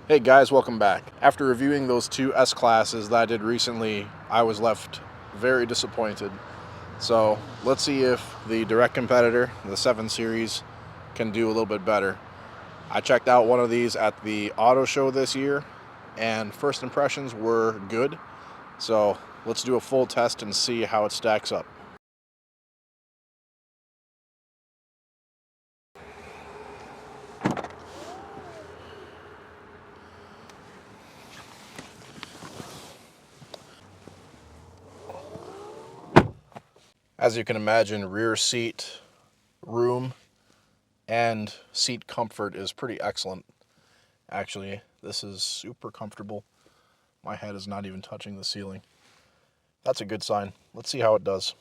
Hey guys, welcome back. After reviewing those two S-Classes that I did recently, I was left very disappointed. So let's see if the direct competitor, the 7 Series, can do a little bit better. I checked out one of these at the auto show this year, and first impressions were good. So let's do a full test and see how it stacks up. As you can imagine, rear seat room and seat comfort is pretty excellent. Actually, this is super comfortable. My head is not even touching the ceiling. That's a good sign. Let's see how it does.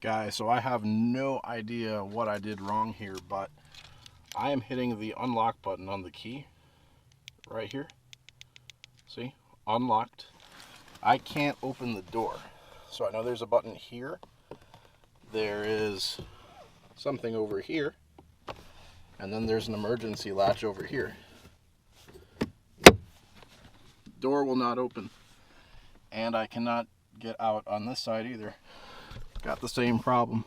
Guys, so I have no idea what I did wrong here, but I am hitting the unlock button on the key right here. See? Unlocked. I can't open the door. So I know there's a button here. There is something over here. And then there's an emergency latch over here. Door will not open. And I cannot get out on this side either. Got the same problem.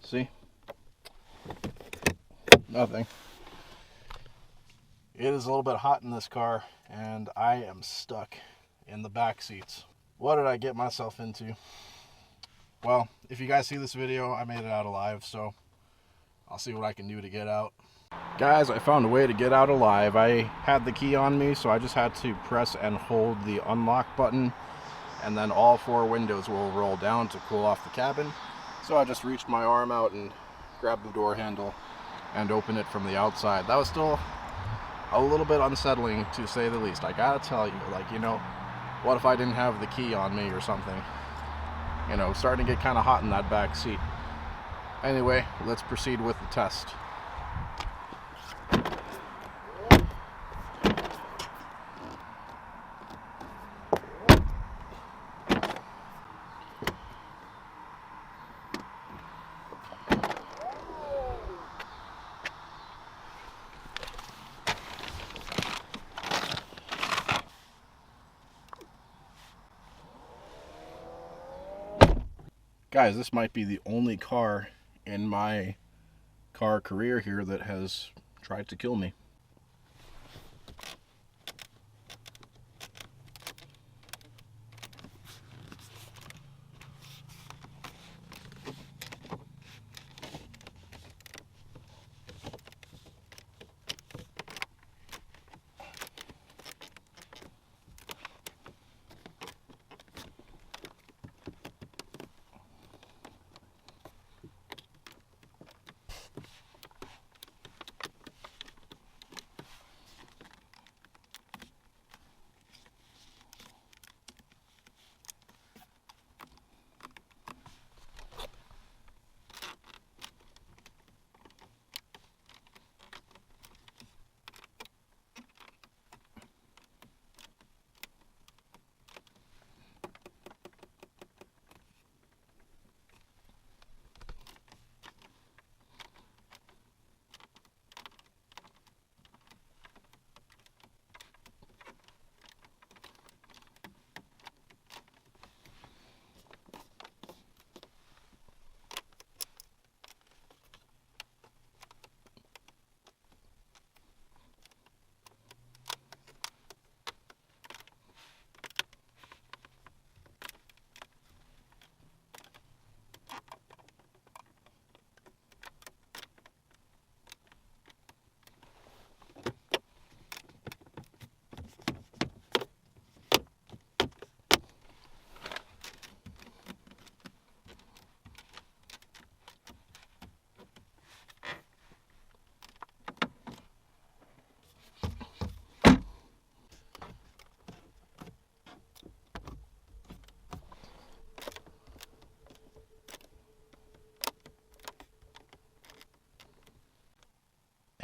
See? Nothing. It is a little bit hot in this car, and I am stuck in the back seats. What did I get myself into? Well, if you guys see this video, I made it out alive, so I'll see what I can do to get out. Guys, I found a way to get out alive. I had the key on me, so I just had to press and hold the unlock button, and then all 4 windows will roll down to cool off the cabin. So I just reached my arm out and grabbed the door handle and opened it from the outside. That was still a little bit unsettling, to say the least. I gotta tell you, what if I didn't have the key on me or something? Starting to get kind of hot in that back seat. Anyway, let's proceed with the test. Guys, this might be the only car in my car career here that has tried to kill me.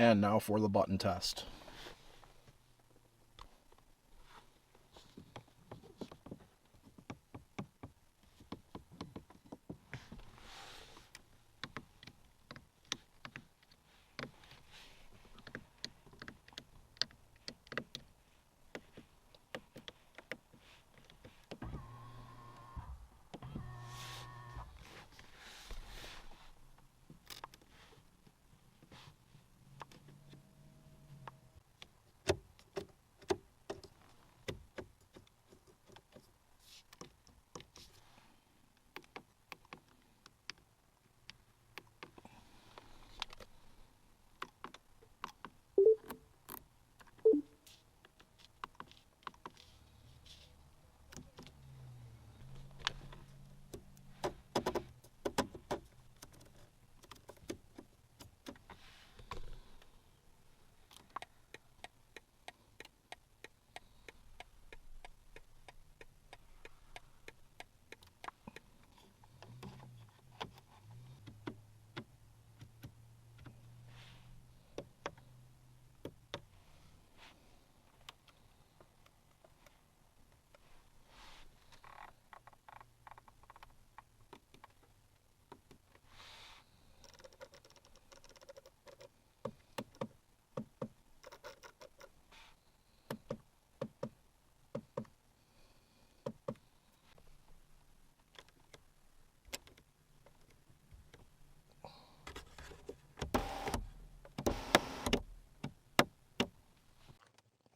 And now for the button test.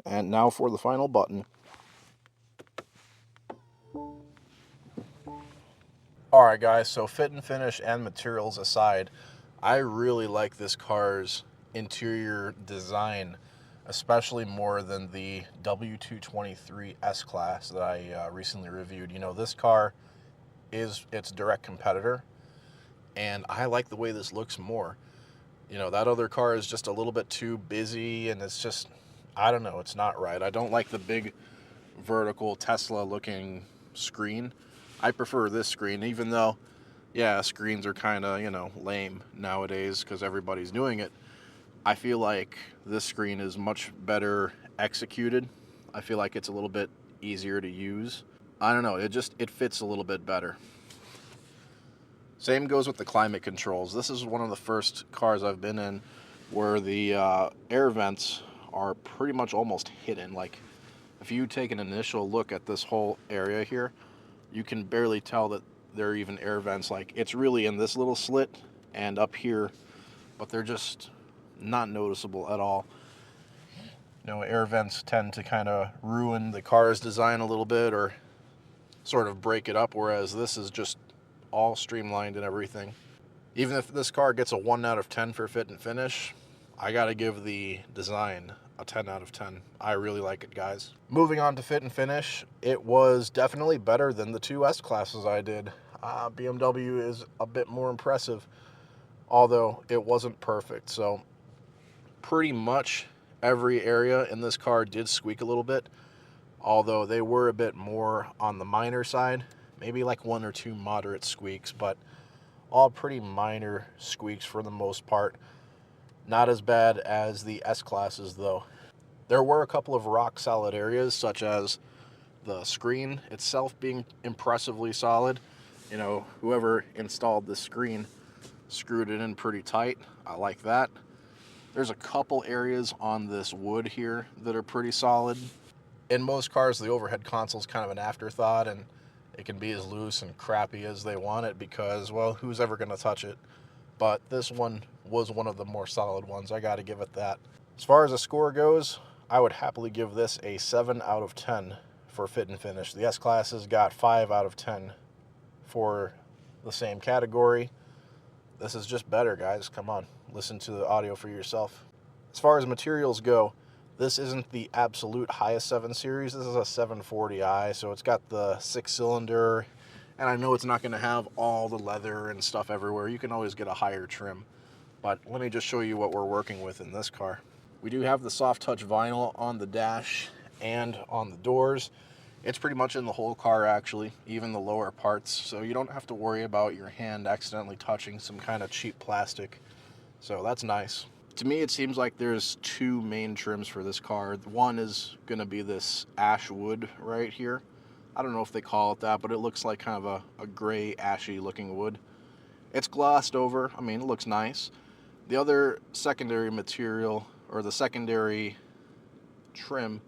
And now for the final button. Alright guys, so fit and finish and materials aside, I really like this car's interior design, especially more than the W223 S-Class that I recently reviewed. You know, this car is its direct competitor, and I like the way this looks more. You know, that other car is just a little bit too busy, and it's just, I don't know, it's not right. I don't like the big vertical Tesla looking screen. I prefer this screen, even though, yeah, screens are kind of, you know, lame nowadays because everybody's doing it. I feel like this screen is much better executed. I feel like it's a little bit easier to use. I don't know, it fits a little bit better. Same goes with the climate controls. This is one of the first cars I've been in where the air vents are pretty much almost hidden. Like, if you take an initial look at this whole area here, you can barely tell that there are even air vents. Like, it's really in this little slit and up here, but they're just not noticeable at all. You know, air vents tend to kind of ruin the car's design a little bit or sort of break it up, whereas this is just all streamlined and everything. Even if this car gets a 1 out of 10 for fit and finish, I gotta give the design a 10 out of 10. I really like it, guys. Moving on to fit and finish, it was definitely better than the two S-Classes I did. BMW is a bit more impressive, although it wasn't perfect. So pretty much every area in this car did squeak a little bit, although they were a bit more on the minor side. Maybe like 1 or 2 moderate squeaks, but all pretty minor squeaks for the most part. Not as bad as the S-Classes, though. There were a couple of rock-solid areas, such as the screen itself being impressively solid. You know, whoever installed this screen screwed it in pretty tight. I like that. There's a couple areas on this wood here that are pretty solid. In most cars, the overhead console is kind of an afterthought, and it can be as loose and crappy as they want it because, well, who's ever going to touch it? But this one was one of the more solid ones. I got to give it that. As far as a score goes, I would happily give this a 7 out of 10 for fit and finish. The S-Classes got 5 out of 10 for the same category. This is just better, guys. Come on, listen to the audio for yourself. As far as materials go, this isn't the absolute highest 7 Series. This is a 740i, so it's got the 6-cylinder, and I know it's not going to have all the leather and stuff everywhere. You can always get a higher trim, but let me just show you what we're working with in this car. We do have the soft touch vinyl on the dash and on the doors. It's pretty much in the whole car, actually, even the lower parts, so you don't have to worry about your hand accidentally touching some kind of cheap plastic, so that's nice. To me, it seems like there's two main trims for this car. One is going to be this ash wood right here. I don't know if they call it that, but it looks like kind of a gray, ashy looking wood. It's glossed over. I mean, it looks nice. The other secondary material, or the secondary trim,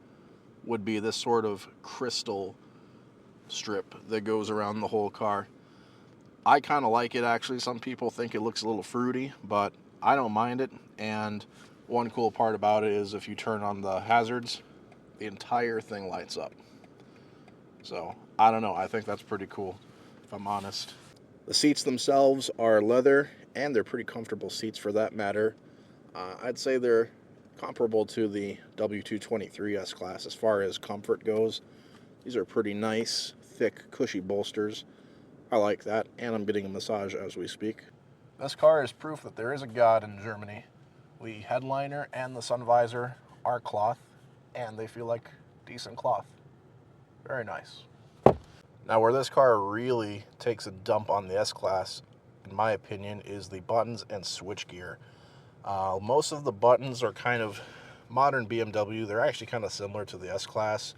would be this sort of crystal strip that goes around the whole car. I kind of like it, actually. Some people think it looks a little fruity, but I don't mind it. And one cool part about it is if you turn on the hazards, the entire thing lights up. So, I don't know. I think that's pretty cool, if I'm honest. The seats themselves are leather, and they're pretty comfortable seats for that matter. I'd say they're comparable to the W223 S-Class as far as comfort goes. These are pretty nice, thick, cushy bolsters. I like that, and I'm getting a massage as we speak. This car is proof that there is a God in Germany. The headliner and the sun visor are cloth, and they feel like decent cloth. Very nice. Now, where this car really takes a dump on the S-Class, in my opinion, is the buttons and switchgear. Most of the buttons are kind of modern BMW. They're actually kind of similar to the S-Class,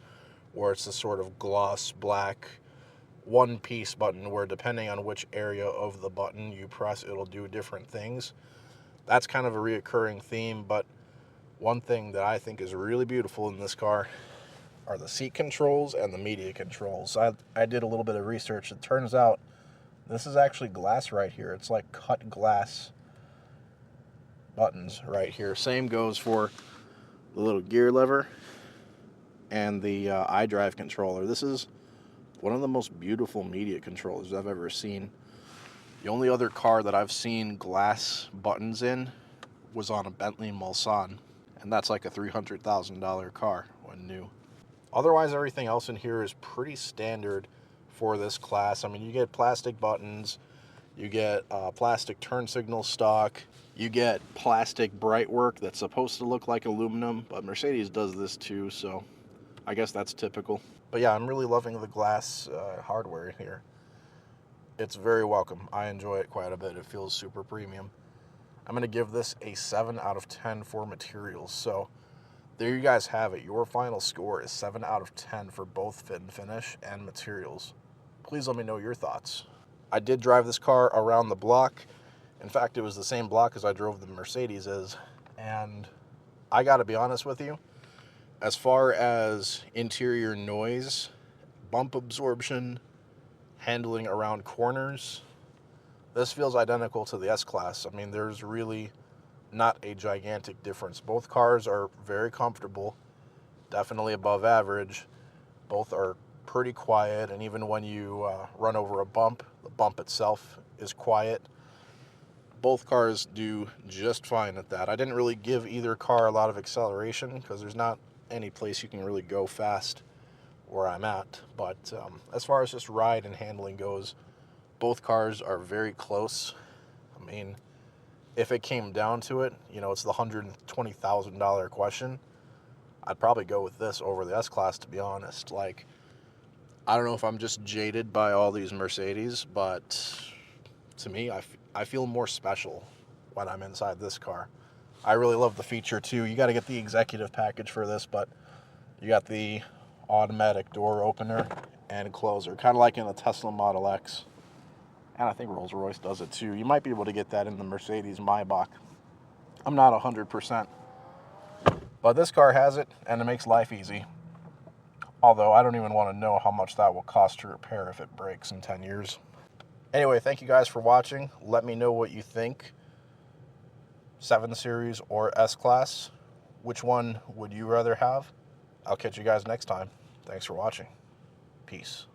where it's a sort of gloss black one-piece button where depending on which area of the button you press, it'll do different things. That's kind of a reoccurring theme, but one thing that I think is really beautiful in this car are the seat controls and the media controls. I did a little bit of research. It turns out this is actually glass right here. It's like cut glass buttons right here. Same goes for the little gear lever and the iDrive controller. This is one of the most beautiful media controllers I've ever seen. The only other car that I've seen glass buttons in was on a Bentley Mulsanne, and that's like a $300,000 car when new. Otherwise, everything else in here is pretty standard for this class. I mean, you get plastic buttons, you get plastic turn signal stock, you get plastic bright work that's supposed to look like aluminum, but Mercedes does this too, so I guess that's typical. But yeah, I'm really loving the glass hardware here. It's very welcome. I enjoy it quite a bit. It feels super premium. I'm going to give this a 7 out of 10 for materials. So there you guys have it. Your final score is 7 out of 10 for both fit and finish and materials. Please let me know your thoughts. I did drive this car around the block. In fact, it was the same block as I drove the Mercedes, and I got to be honest with you. As far as interior noise, bump absorption, handling around corners, this feels identical to the S-Class. I mean, there's really not a gigantic difference. Both cars are very comfortable, definitely above average. Both are pretty quiet, and even when you run over a bump, the bump itself is quiet. Both cars do just fine at that. I didn't really give either car a lot of acceleration because there's not any place you can really go fast where I'm at. But as far as just ride and handling goes, both cars are very close. I mean, if it came down to it, you know, it's the $120,000 question. I'd probably go with this over the S-Class, to be honest. Like, I don't know if I'm just jaded by all these Mercedes, but to me, I feel more special when I'm inside this car. I really love the feature too. You got to get the executive package for this, but you got the automatic door opener and closer, kind of like in the Tesla Model X. And I think Rolls-Royce does it too. You might be able to get that in the Mercedes Maybach. I'm not 100%, but this car has it, and it makes life easy. Although I don't even want to know how much that will cost to repair if it breaks in 10 years. Anyway, thank you guys for watching. Let me know what you think. 7 Series or S-Class. Which one would you rather have? I'll catch you guys next time. Thanks for watching. Peace.